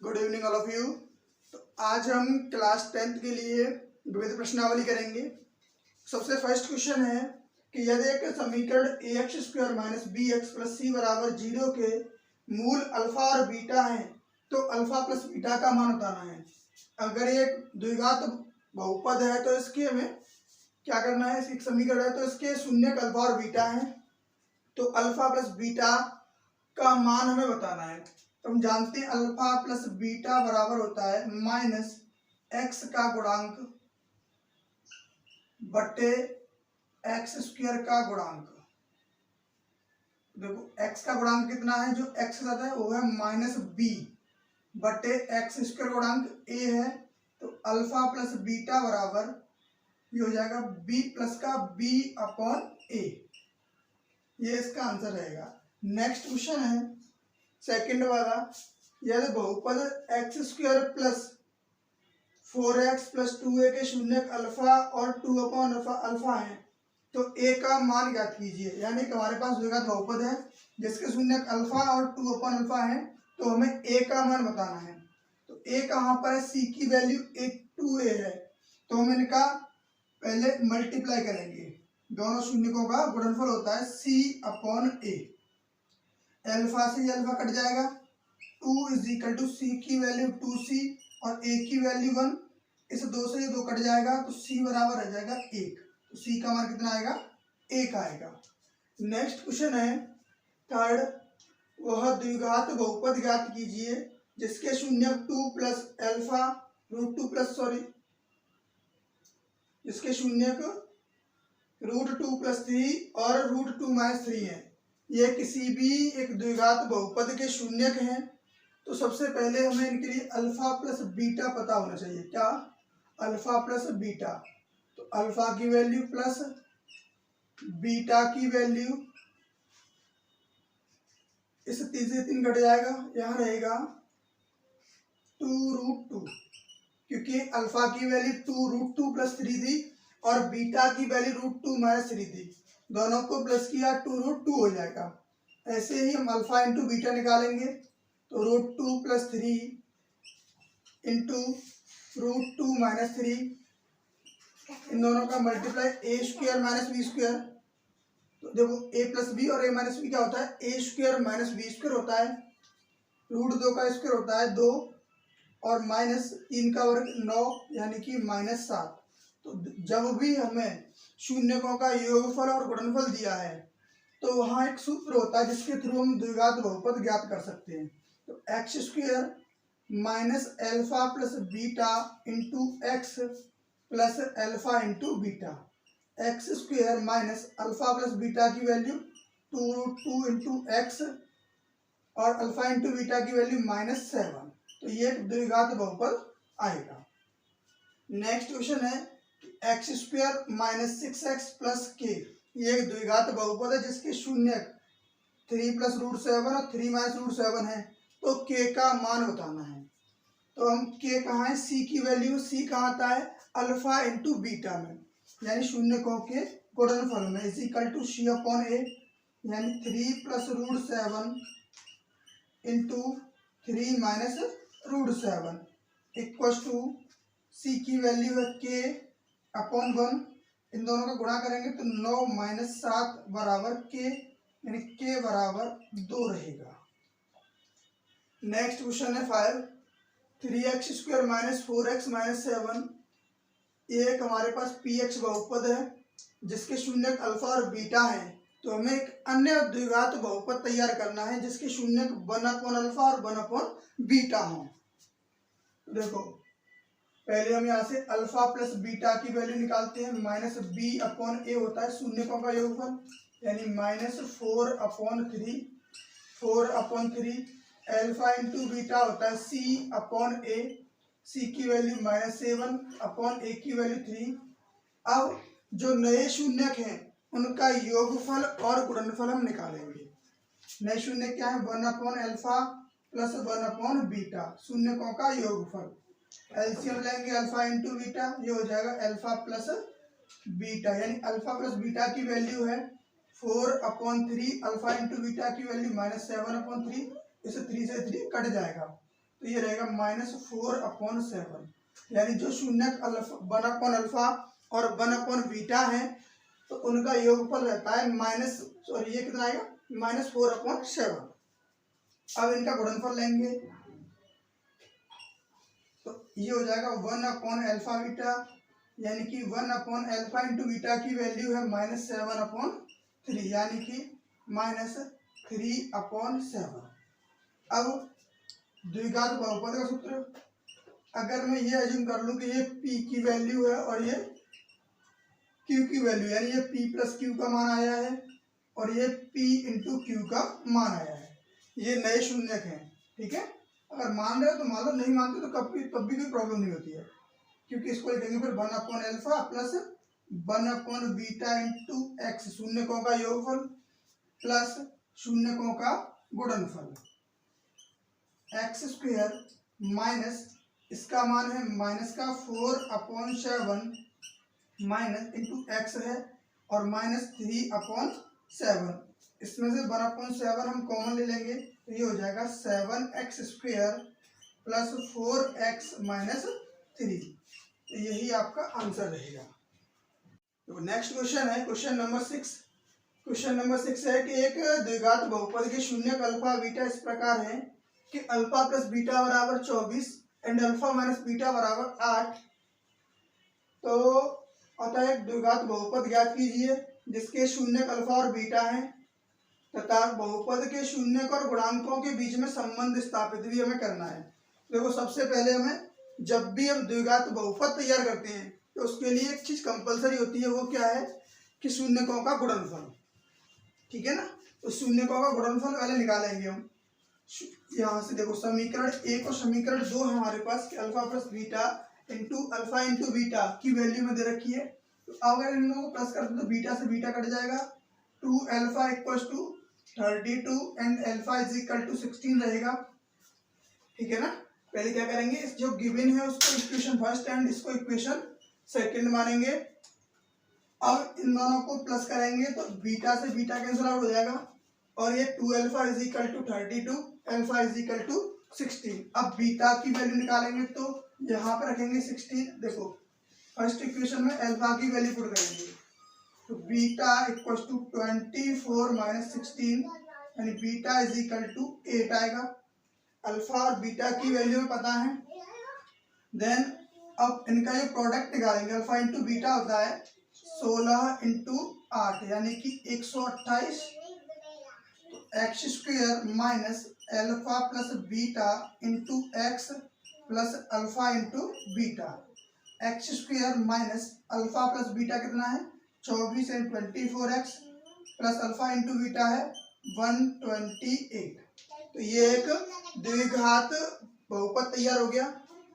Good evening all of you. तो आज हम क्लास 10th के लिए विविध प्रश्नावली करेंगे। सबसे फर्स्ट क्वेश्चन है कि यदि एक समीकरण ax² - bx + c = 0 के मूल अल्फा और बीटा हैं तो अल्फा प्लस बीटा का मान बताना है। अगर एक द्विघात बहुपद है तो इसके हमें क्या करना है, एक समीकरण है तो इसके शून्यक अल्फा और बीटा हैं तो अल्फा प्लस बीटा का मान हमें बताना है। तो हम जानते हैं अल्फा प्लस बीटा बराबर होता है -x का गुणांक बटे x² का गुणांक। देखो x का गुणांक कितना है, जो x के साथ है वो है -b बटे x² गुणांक a है। तो अल्फा प्लस बीटा बराबर ये हो जाएगा b प्लस का b/a। ये इसका आंसर रहेगा। नेक्स्ट क्वेश्चन है सेकंड वाला, यदि बहुपद x² + 4x + 2a के शून्यक अल्फा और 2/अल्फा है तो a का मान ज्ञात कीजिए। यानी कि हमारे पास द्विघात बहुपद है जिसके शून्यक अल्फा और 2/अल्फा है तो हमें a का मान बताना है। तो a कहाँ पर है, c की वैल्यू 2a है तो हम इनका पहले मल्टीप्लाई करेंगे। दोनों शून्यकों का गुणनफल होता है c/a। अल्फा से अल्फा कट जाएगा, 2 = c की वैल्यू 2c और a की वैल्यू 1। इस 2 से ये 2 कट जाएगा तो c बराबर रह जाएगा 1। तो c का मान कितना आएगा, 1 आएगा। नेक्स्ट क्वेश्चन है थर्ड, वह द्विघात बहुपद ज्ञात कीजिए जिसके शून्यक 2 + अल्फा जिसके शून्यक √2 + 3 और √2 - 3 है। ये किसी भी एक द्विघात बहुपद के शून्यक हैं तो सबसे पहले हमें इनके लिए अल्फा प्लस बीटा पता होना चाहिए। क्या, अल्फा प्लस बीटा। तो अल्फा की वैल्यू प्लस बीटा की वैल्यू, इस 3 से 3 घट जाएगा, यहाँ रहेगा 2√2 क्योंकि अल्फा की वैल्यू 2√2 + 3 थी और बीटा की वैल्यू √2 - 3 थी। दोनों को प्लस किया 2√2 हो जाएगा। ऐसे ही हम अल्फा इंटू बीटा निकालेंगे तो √2 + 3 इंटू √2 - 3, इन दोनों का मल्टीप्लाई a² - b²। तो देखो a + b और a - b क्या होता है, a² - b² होता है। √2 का स्क्वायर होता है 2 और -3 का वर्ग 9 यानी कि -7। तो जब भी हमें शून्यकों का योगफल और गुणनफल दिया है तो वहाँ एक सूत्र होता है जिसके थ्रू हम द्विघात बहुपद ज्ञात कर सकते हैं। तो x² - alpha plus beta into x plus alpha into beta. x² - alpha plus beta की वैल्यू 2√2 इंटू x और अल्फा इंटू बीटा की वैल्यू -7। तो ये द्विघात बहुपद आएगा। नेक्स्ट क्वेश्चन है x² - 6x + k। ये एक द्विघात बहुपद है जिसके शून्यक 3 + √7 और 3 - √7 है तो k का मान बताना है। तो हम k कहाँ है, c की वैल्यू, c कहाँ आता है, अल्फा इंटू बीटा में यानी शून्यकों के गुणनफल में c/a यानी 3 + √7 इंटू 3 - √7 इक्वल्स टू c की वैल्यू है k/1। इन दोनों का गुणा करेंगे तो 9 - 7 बराबर k यानी k बराबर 2 रहेगा। नेक्स्ट क्वेश्चन है 5, 3x² - 4x - 7। एक हमारे पास px बहुपद है जिसके शून्यक अल्फा और बीटा है तो हमें एक अन्य द्विघात बहुपद तैयार करना है जिसके शून्यक 1/अल्फा और 1/बीटा हो। देखो पहले हम यहाँ से अल्फा प्लस बीटा की वैल्यू निकालते हैं। -b/a होता है शून्यकों का योगफल यानी -4/3 अल्फा इंटू बीटा होता है c/a। c की वैल्यू -7/a की वैल्यू 3। अब जो नए शून्यक हैं उनका योगफल और गुणनफल हम निकालेंगे। नए शून्य क्या है, 1/अल्फा प्लस 1/बीटा, शून्यकों का योगफल। एलसीएम लेंगे अल्फा इंटू बीटा, ये हो जाएगा अल्फा प्लस बीटा यानी अल्फा प्लस बीटा की वैल्यू है 4/3, अल्फा इंटू बीटा की वैल्यू -7/3। इसे 3 से 3 कट जाएगा तो ये रहेगा -4/7, यानी जो शून्य 1/अल्फा और 1/बीटा है तो उनका योगफल रहता है ये कितना आएगा -4/7। अब इनका गुणनफल लेंगे तो ये हो जाएगा 1/अल्फा बीटा, यानी कि 1/अल्फा इंटू बीटा की वैल्यू है -7/3, यानी कि -3/7। अब द्विघात बहुपद का सूत्र, अगर मैं ये अज्यूम कर लूँ कि ये p की वैल्यू है और ये q की वैल्यू, यानी ये p प्लस q का मान आया है और ये p इंटू q का मान आया है, ये नए शून्यक हैं, ठीक है। अगर मान रहे हो तो मान लो, नहीं मानते तो तब भी कोई प्रॉब्लम नहीं होती है, क्योंकि इसको लिखेंगे फिर 1/अल्फा प्लस 1/बीटा इंटू एक्स, शून्यकों का योगफल प्लस शून्यकों का गुणनफल, x² माइनस इसका मान है -4/7 माइनस इंटू एक्स है और -3/7, इसमें से 1/7 हम कॉमन ले लेंगे तो ये हो जाएगा 7x² प्लस 4x माइनस 3, तो यही आपका आंसर रहेगा। तो नेक्स्ट क्वेश्चन है क्वेश्चन नंबर 6। क्वेश्चन नंबर 6 है कि एक द्विघात बहुपद के शून्यक अल्फा बीटा इस प्रकार है कि अल्फा प्लस बीटा बराबर 24 एंड अल्फा माइनस बीटा बराबर 8। तो अतः एक द्विघात बहुपद ज्ञात कीजिए जिसके शून्यक अल्फा और बीटा हैं तथा बहुपद के शून्यक और गुणांकों के बीच में संबंध स्थापित भी हमें करना है। देखो, सबसे पहले हमें जब भी हम द्विघात बहुपद तैयार करते हैं तो उसके लिए एक चीज कंपलसरी होती है, वो क्या है कि शून्यकों का गुणनफल, ठीक है ना। तो शून्यकों का गुणनफल पहले निकालेंगे हम। यहाँ से देखो, समीकरण 1 और समीकरण 2 है हमारे पास कि alpha plus beta into alpha into beta की वैल्यू में दे रखी है। तो अगर इन लोगों को प्लस करते तो बीटा से बीटा कट जाएगा, 2α = 32 एंड अल्फा = 16 रहेगा, ठीक है ना। पहले क्या करेंगे, इस जो गिवन है उसको इक्वेशन फर्स्ट एंड इसको इक्वेशन सेकंड मानेंगे। अब इन दोनों को प्लस करेंगे तो बीटा से बीटा कैंसिल आउट हो जाएगा और ये 2α = 32, अल्फा = 16। अब बीटा की वैल्यू निकालेंगे तो यहाँ पे रखेंगे 16। देखो, फर्स्ट इक्वेशन में अल्फा की वैल्यू पुट करेंगे तो बीटा = 24 माइनस 16, यानी बीटा = 8 आएगा। अल्फा और बीटा की वैल्यू में पता है। देन अब इनका जो प्रोडक्ट निकालेंगे, अल्फा इंटू बीटा होता है 16 इंटू 8, यानी कि 128। तो x² minus alpha plus beta into x plus alpha into beta, x² minus alpha plus beta कितना है 24 and 24x plus alpha into beta है 128। तो ये एक द्विघात बहुपद तैयार हो गया।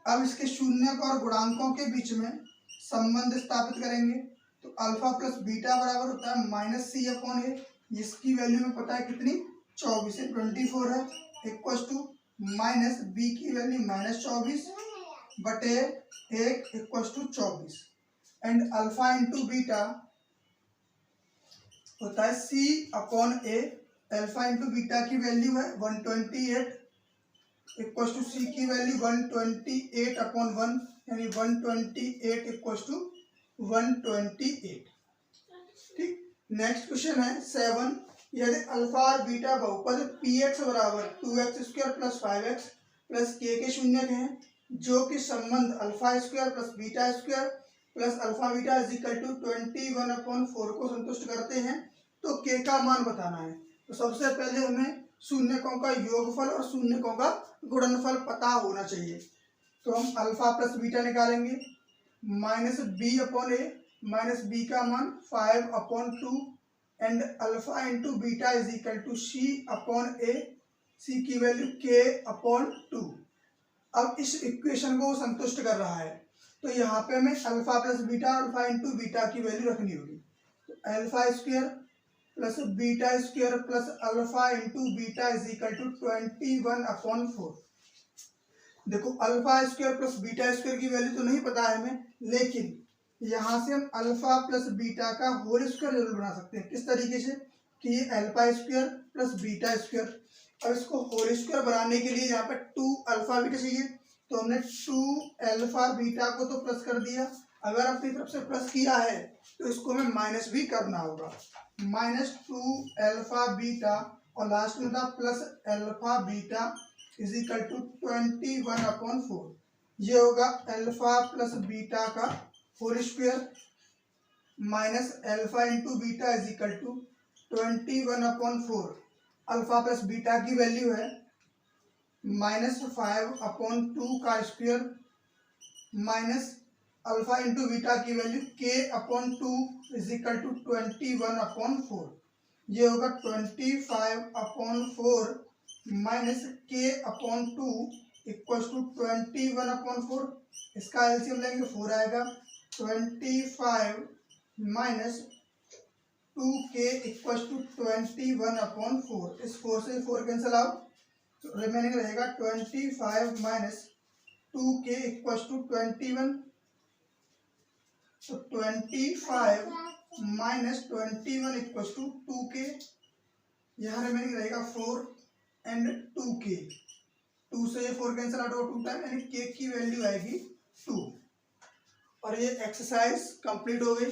अब इसके शून्यक और गुणांकों के बीच में संबंध स्थापित करेंगे तो अल्फा प्लस बीटा बराबर होता है -c/a, जिसकी वैल्यू में पता है कितनी 24 से 24 है, इक्वल टू माइनस बी की वैल्यू -24 बटे 1 equal to 24 and alpha into beta होता है c/a। अल्फा इंटू बीटा की वैल्यू है 128 इक्वल टू सी की वैल्यू 128/1, यानी 128 इक्वल टू 128। ठीक, नेक्स्ट क्वेश्चन है 7। यदि अल्फा और बीटा बहुपद px बराबर 2x² plus 5x plus k के शून्यक हैं जो कि संबंध अल्फा² plus beta plus alpha beta = 21/4 को संतुष्ट करते हैं तो k का मान बताना है। तो सबसे पहले हमें शून्यकों का योगफल और शून्यकों का गुणनफल पता होना चाहिए। तो हम अल्फा प्लस बीटा निकालेंगे, -b/a, माइनस बी का मान 5/2 and alpha into beta = c/a, c की वैल्यू k/2। अब इस इक्वेशन को संतुष्ट कर रहा है तो यहाँ पे हमें alpha plus beta, alpha into beta की वैल्यू रखनी होगी। तो alpha plus beta plus alpha into beta = 21/4। देखो, अल्फा² प्लस बीटा² की वैल्यू तो नहीं पता है हमें, लेकिन यहाँ से हम अल्फा प्लस बीटा का होल स्क्वायर जरूर बना सकते हैं। किस तरीके से कि ये अल्फा² प्लस बीटा², अब इसको होल स्क्वायर बनाने के लिए यहाँ पे 2 अल्फा बीटा चाहिए, तो हमने 2 अल्फा बीटा को तो प्लस कर दिया, अगर अपनी तरफ से प्लस किया है तो इसको हमें माइनस भी करना होगा, -2 अल्फा बीटा और लास्ट में था plus alpha beta is equal to 21/4। ये होगा अल्फा प्लस बीटा का whole square minus alpha into beta is equal to 21/4। Alpha plus beta की वैल्यू है -5/2 का square minus alpha into beta की value k/2 is equal to 21/4। ये होगा 25/4 minus k/2 equal to 21/4। इसका एलसीएम लेंगे 4 आएगा, 25 माइनस 2k इक्वल टू 21/4। इस 4 से 4 कैंसिल आउट, तो रिमेनिंग रहेगा 25 माइनस 2k इक्वल टू 21। तो 25 माइनस 21 इक्वल टू 2k, यहाँ रिमेनिंग रहेगा 4 एंड 2k। 2 से ये 4 कैंसिल आउट होगा 2 टाइम, यानी k की वैल्यू आएगी 2। और ये एक्सरसाइज कंप्लीट हो गई।